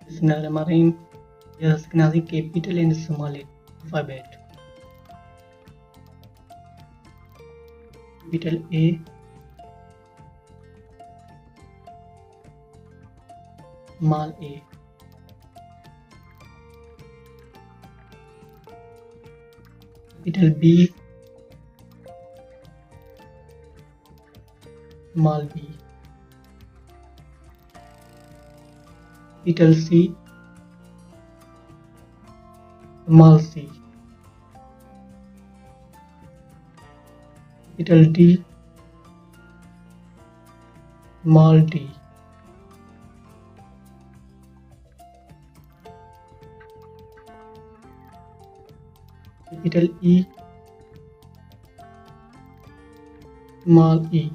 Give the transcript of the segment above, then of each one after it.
Bismillahirrahmanirrahim. Yes, Knazi capital in Somali alphabet. Capital A, small a. Capital B, small b. Capital C, small c. Capital D, small d. Capital E, small e.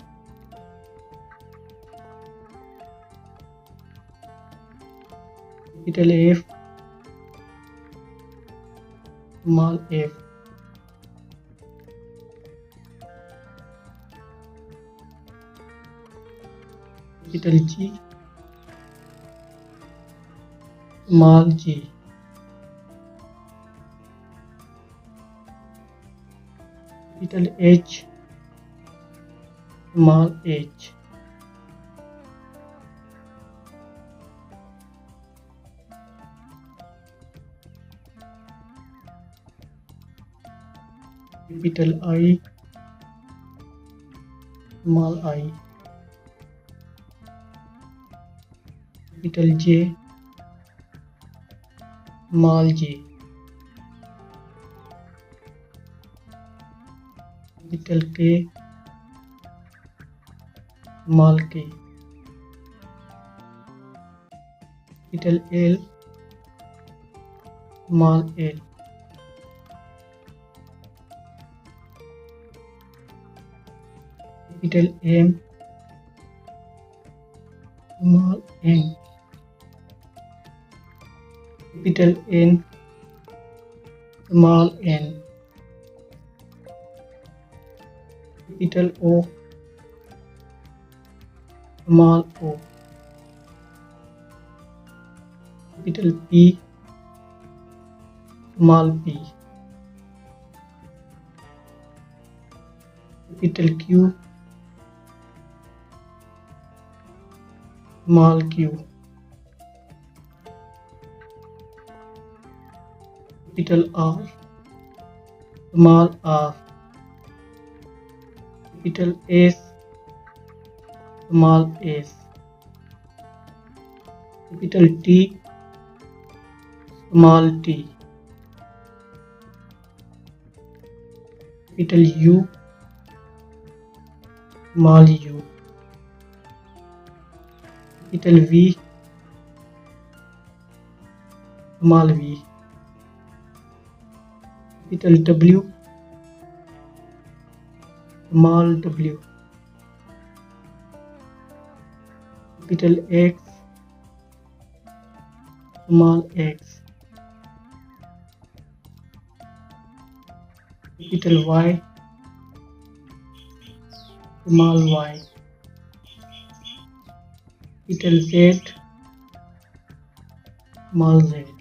Capital F, small f. Capital G, small g. Capital H, small h. Capital I, small I. Capital J, small j. Capital K, small k. Capital L, small l. Capital M, small n. Capital N, small n. Capital O, small o. Capital P, small p. Capital Q, small q. Capital R, small r. Capital S, small s. Capital T, small t. Capital U, small u. Capital V, small v. Capital W, small w. Capital X, small x. Capital Y, small y. Capital Z, small z.